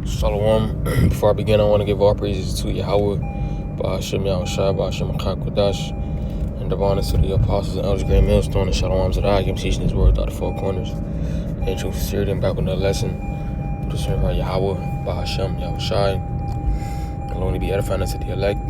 Shalom. Before I begin, I want to give all praises to Yahweh, Ba'ashem Yahushua, Ba'ashem Kodash, and the honor to the apostles and elders, grand millstone, and Shalom Zadai. I'm teaching His word out of four corners. And true sincerity, and back with another lesson. To serve our Yahweh, Ba'ashem Yahushua. Alone to be edifying unto the elect.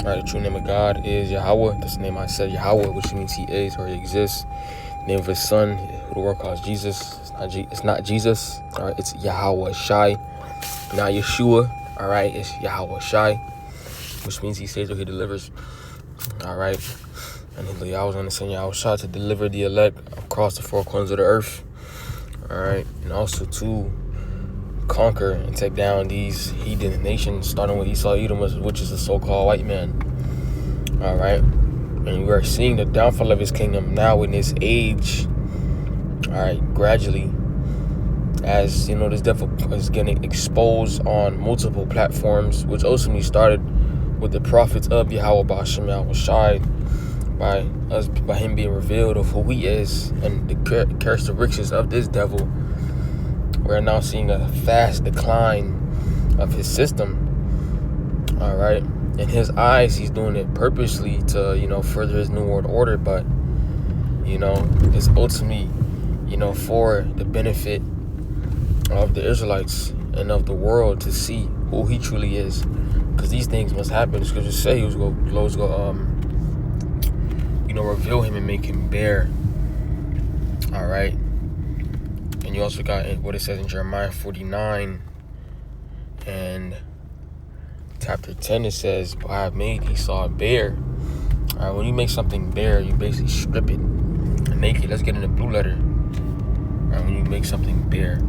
Alright, the true name of God is Yahweh. That's the name I said, Yahweh, which means He is or He exists. The name of His Son, who the world calls Jesus. It's not Jesus. Alright, it's Yahweh Shai. Not Yeshua, all right, it's Yahweh Shai, which means He saves or He delivers, all right. And I was going to send Yahweh Shai to deliver the elect across the four corners of the earth, all right, and also to conquer and take down these heathen nations, starting with Esau, Edom, which is the so-called white man, all right. And we are seeing the downfall of his kingdom now in this age, all right, gradually. As you know, this devil is getting exposed on multiple platforms, which ultimately started with the prophets of Yahweh Ba'ashem Yahushua, by him being revealed of who he is and the characteristics of this devil. We're now seeing a fast decline of his system. All right, in his eyes, he's doing it purposely to further his new world order, but it's ultimately for the benefit of the Israelites and of the world to see who he truly is, because these things must happen. The scriptures say He was going to reveal him and make him bare. All right, and you also got what it says in Jeremiah 49 and chapter 10. It says, "I have made Esau bare." All right, when you make something bare, you basically strip it naked. Let's get in the blue letter. All right, when you make something bare.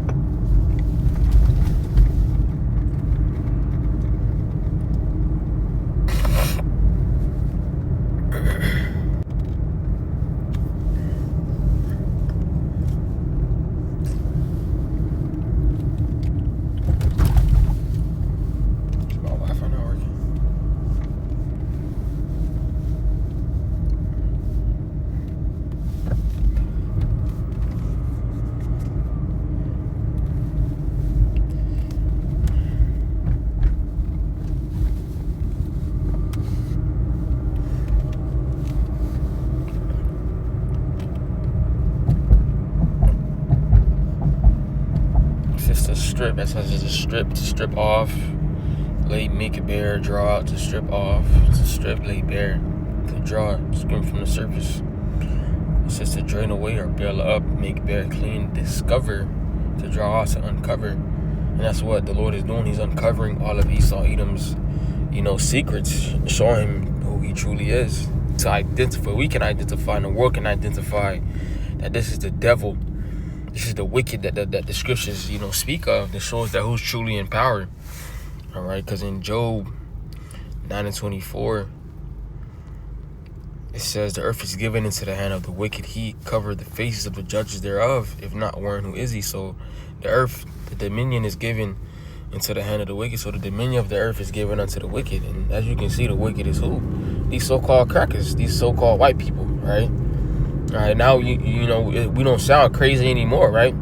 Strip, that says it's a strip, to strip off, lay, make it bare, draw out, to strip off, to strip, lay bare, to draw, skim from the surface. It says to drain away or build up, make bare, clean, discover, to draw out, to uncover. And that's what the Lord is doing. He's uncovering all of Esau, Edom's, secrets, showing him who he truly is. To identify, we can identify, and the world can identify that this is the devil. This is the wicked that the scriptures, speak of, that shows that who's truly in power. All right, because in Job 9:24, it says, "The earth is given into the hand of the wicked. He covered the faces of the judges thereof. If not warned, who is he?" So the earth, the dominion is given into the hand of the wicked. So the dominion of the earth is given unto the wicked. And as you can see, the wicked is who? These so-called crackers, these so-called white people, right? All right, now, we don't sound crazy anymore, right?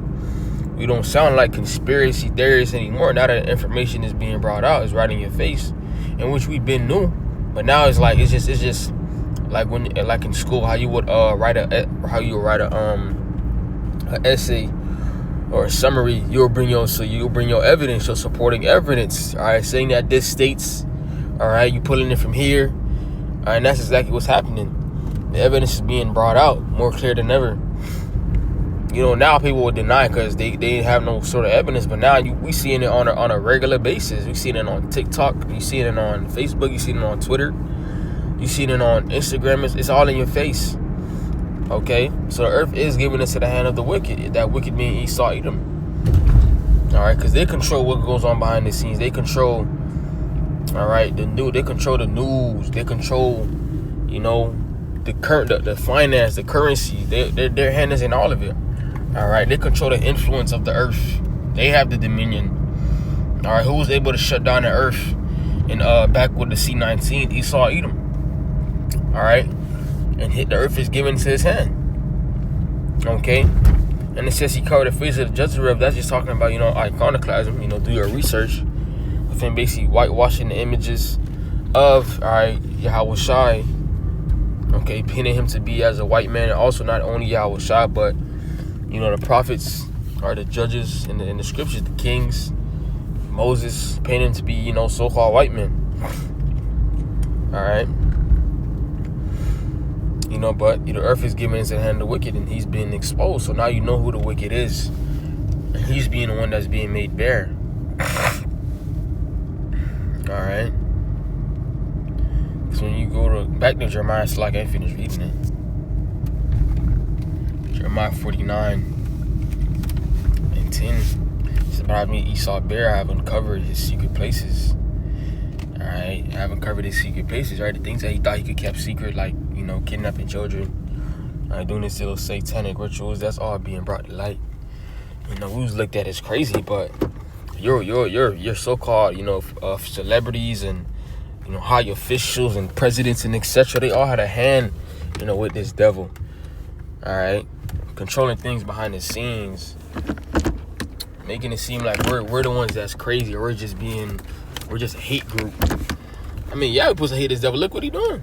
We don't sound like conspiracy theorists anymore. Now that information is being brought out, it's right in your face, in which we've been new. But now it's just like like in school, how you would write an essay or a summary. You'll bring your evidence, your supporting evidence. All right, saying that this states, all right, you pulling it from here, all right, and that's exactly what's happening. The evidence is being brought out more clear than ever. Now people will deny because they have no sort of evidence. But now we seeing it on a regular basis. We seeing it on TikTok. You see it on Facebook. You see it on Twitter. You see it on Instagram. It's all in your face. Okay? So the earth is given into the hand of the wicked. That wicked being Esau, Edom. All right? Because they control what goes on behind the scenes. They control, all right, they control the news. They control, the finance, the currency. Their hand is in all of it. All right, they control the influence of the earth. They have the dominion. All right, who was able to shut down the earth and back with the C-19? Esau, Edom. All right, and the earth is given to his hand. Okay, and it says he covered the face of the judges thereof. That's just talking about iconoclasm. Do your research. of him basically whitewashing the images of, all right, Yahweh Shai, okay, pinning him to be as a white man, and also not only Yahweh Shai, but, you know, the prophets, or the judges in the scriptures, the kings, Moses, painting him to be, you know, so-called white men. All right. You know, but the earth is given into the hand of the wicked, and he's being exposed. So now you know who the wicked is. And he's being the one that's being made bare. All right. So when you go back to Jeremiah, it's like I ain't finished reading it. Jeremiah 49 and 10. It says, "But I meet Esau bare, I have uncovered his secret places." All right, I have uncovered his secret places. Right, the things that he thought he could keep secret, like, you know, kidnapping children, doing this little satanic rituals. That's all being brought to light. You know, we was looked at as crazy, but your so-called, you know, celebrities and, you know, high officials and presidents and etc. They all had a hand, you know, with this devil. All right, controlling things behind the scenes, making it seem like we're the ones that's crazy, or we're just a hate group. I mean, yeah, we're supposed to hate this devil. Look what he doing.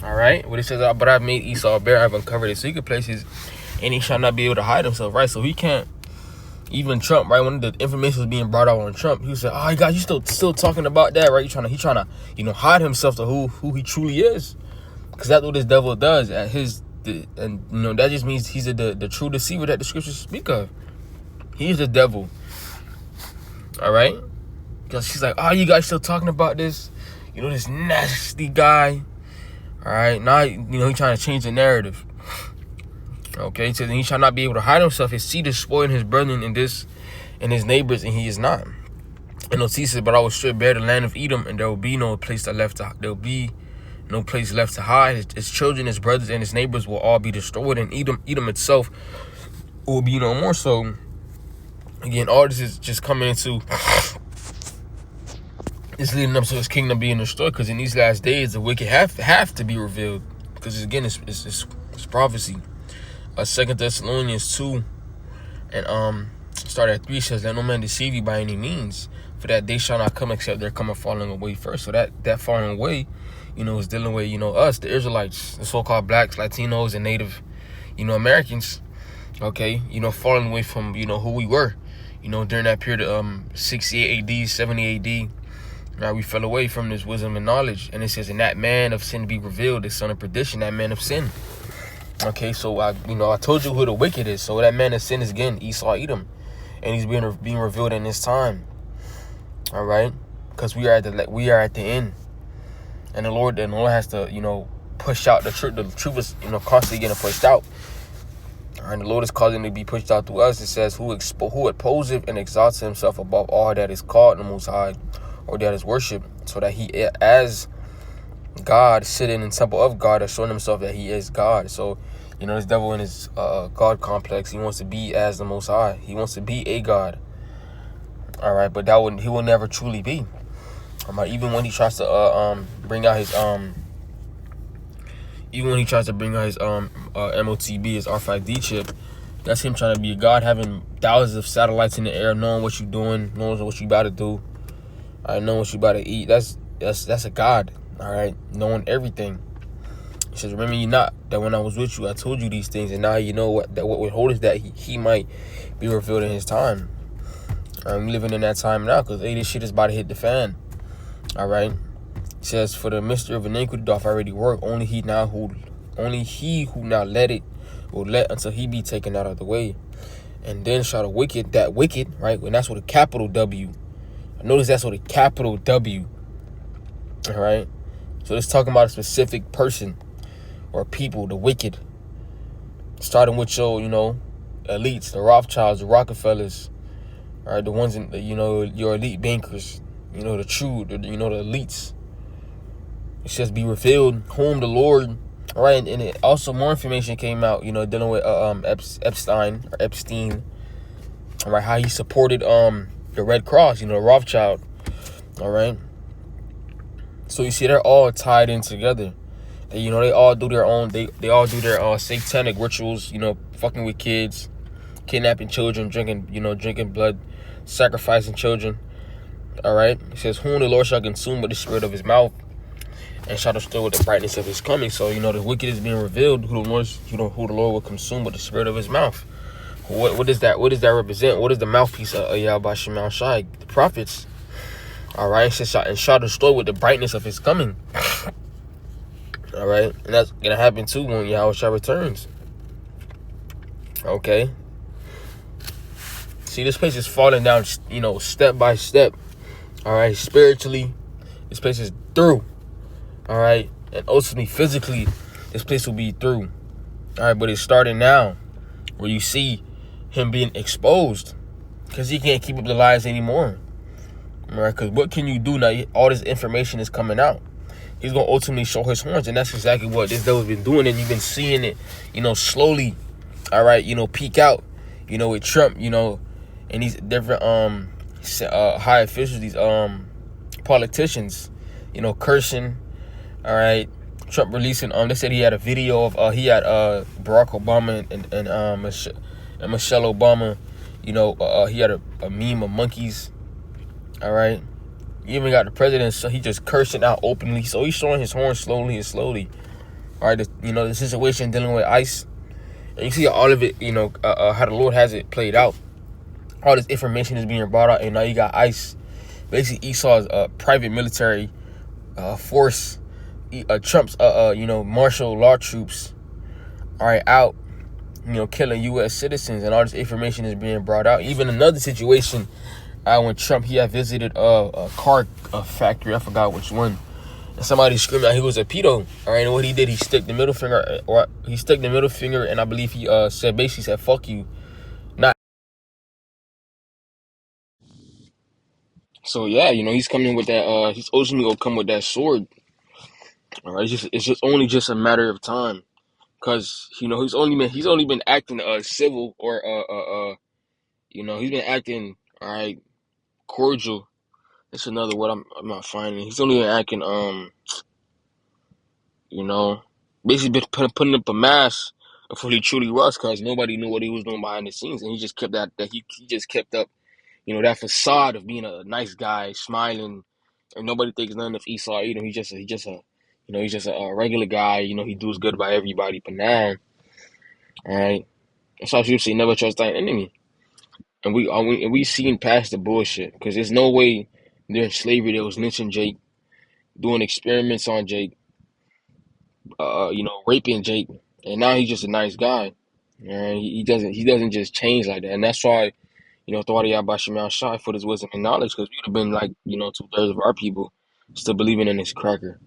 All right, what it says, "But I've made Esau bare, I've uncovered his secret places, and he shall not be able to hide himself." Right, so he can't. Even Trump, right, when the information was being brought out on Trump, he said, "Oh, guys, you still talking about that, right? He trying to, you know, hide himself to who he truly is, because that's what this devil does at and you know, that just means he's the true deceiver that the scriptures speak of. He's the devil. All right, because she's like, "Oh, you guys still talking about this? You know, this nasty guy." All right, now, you know, he's trying to change the narrative. Okay, he says, "He shall not be able to hide himself. His seed is spoiling his brethren and his neighbors, and he is not." And he says, "But I will strip bare the land of Edom, and there will be no place left to hide. His children, his brothers, and his neighbors will all be destroyed, and Edom itself will be no more." So again, all this is just coming into, it's leading up to his kingdom being destroyed, because in these last days the wicked have to be revealed, because again, it's prophecy. 2 Thessalonians 2 and start at 3 says, "Let no man deceive you by any means, for that day shall not come except there come a falling away first." So that falling away, you know, is dealing with, you know, us, the Israelites, the so-called blacks, Latinos, and Native, you know, Americans. Okay, you know, falling away from, you know, who we were, you know, during that period of 68 AD, 70 AD. Now we fell away from this wisdom and knowledge, and it says, "And that man of sin be revealed, the son of perdition," that man of sin. Okay, so I told you who the wicked is. So that man of sin is, again, Esau, Edom, and he's being revealed in this time. All right, because we are at the end, and the Lord has to, you know, push out the truth. The truth is, you know, constantly getting pushed out. All right, the Lord is causing it to be pushed out to us. It says, "Who opposeth and exalts himself above all that is called the Most High, or that is worshipped, so that he, as God, sitting in the temple of God, has shown himself that he is God." So, you know, this devil in his God complex, he wants to be as the Most High. He wants to be a God. All right, but he will never truly be. Even when he tries to bring out his MOTB, his R5D chip, that's him trying to be a God, having thousands of satellites in the air, knowing what you're doing, knowing what you about to do, knowing what you about to eat. That's a God. All right, knowing everything. He says, "Remember ye not that when I was with you, I told you these things, and now you know what would hold is that he might be revealed in his time." I'm living in that time now, because this shit is about to hit the fan. All right. He says, "For the mystery of iniquity doth already work. Only he who now let it will let until he be taken out of the way. And then shall the wicked," right? And that's with a capital W. Notice that's with a capital W. All right. So it's talking about a specific person or people, the wicked. Starting with your, you know, elites, the Rothschilds, the Rockefellers, all right, the ones in, you know, your elite bankers, you know, the elites. It says, "Be revealed whom the Lord," all right, and it also more information came out, you know, dealing with Epstein, all right, how he supported the Red Cross, you know, Rothschild, all right. So you see, they're all tied in together. You know, they all do their own, they all do their satanic rituals, you know, fucking with kids, kidnapping children, drinking blood, sacrificing children. All right. It says, whom the Lord shall consume with the spirit of his mouth, and shall destroy with the brightness of his coming. So the wicked is being revealed, who the Lord will consume with the spirit of his mouth. What does that represent? What is the mouthpiece of Yahweh Shema Shai? The prophets. All right. It says, and shall destroy with the brightness of his coming. All right. And that's gonna happen too when Yahweh Shai returns. Okay. See, this place is falling down, step by step. All right. Spiritually, this place is through. All right. And ultimately, physically, this place will be through. All right. But it's starting now, where you see him being exposed, because he can't keep up the lies anymore. All right. Because what can you do now? All this information is coming out. He's going to ultimately show his horns. And that's exactly what this devil's been doing. And you've been seeing it, slowly, all right, peak out, with Trump, and these different high officials, these politicians, cursing, all right. Trump releasing, they said he had a video of, Barack Obama and Michelle Obama, he had a meme of monkeys, all right. You even got the president, so he just cursing out openly. So he's showing his horn slowly and slowly. All right, the situation dealing with ICE. And you see all of it, how the Lord has it played out. All this information is being brought out, and now you got ICE. Basically, Esau's private military force, Trump's, martial law troops, all right, out, killing U.S. citizens, and all this information is being brought out. Even another situation, when Trump, he had visited a car factory, I forgot which one, and somebody screamed out he was a pedo. All right, and what he did, he stuck the middle finger, and I believe he basically said, "Fuck you." Not so, yeah, he's coming with that. He's ultimately gonna come with that sword. All right, it's just only just a matter of time, cause he's only been acting civil, or he's been acting, all right, cordial. That's another word I'm not finding. He's only been acting you know, basically been putting up a mask of who he truly was, because nobody knew what he was doing behind the scenes, and he just kept he just kept up, that facade of being a nice guy, smiling, and nobody thinks nothing of Esau either. He's just a regular guy. He does good by everybody. But now, all right, that's why people say never trust thy enemy, and we seen past the bullshit, because there's no way during slavery they was lynching Jake, doing experiments on Jake, raping Jake, and now he's just a nice guy. And he doesn't just change like that, and that's why Thawadi Yabashim Shai for his wisdom and knowledge, because we would have been like 2/3 of our people still believing in this cracker.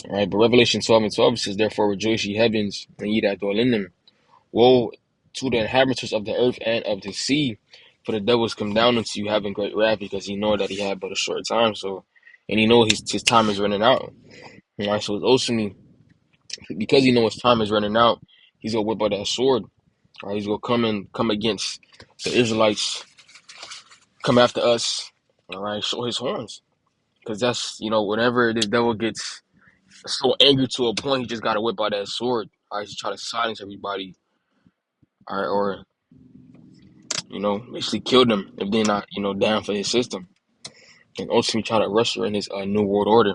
All right, but Revelation 12:12 says, "Therefore rejoice, ye heavens, and ye that dwell in them. Woe to the inhabitants of the earth and of the sea, for the devils come down unto you having great wrath, because he know that he had but a short time. So, and he know his time is running out. All right, so it's ultimately, because he knows his time is running out, he's gonna whip out that sword. All right, he's gonna come against the Israelites, come after us. All right, show his horns, because that's whenever this devil gets so angry to a point, he just gotta whip out that sword. All right, he's try to silence everybody. All right, or basically kill them if they're not down for his system, and ultimately try to usher in his new world order.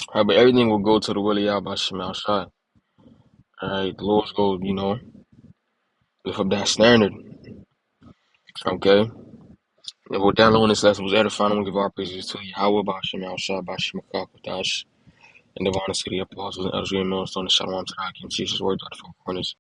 All right, but everything will go to the will of Yahweh Shemal Shai. All right, the Lord's go lift up that standard. Okay. And we're downloading this lesson was edifying. We give our praises to Yahweh Bashim Al Shah Bashim Kakwadash, and the honor to the apostles and elders, millstone, and shalom to the Hakim, Jesus' word, out of four corners.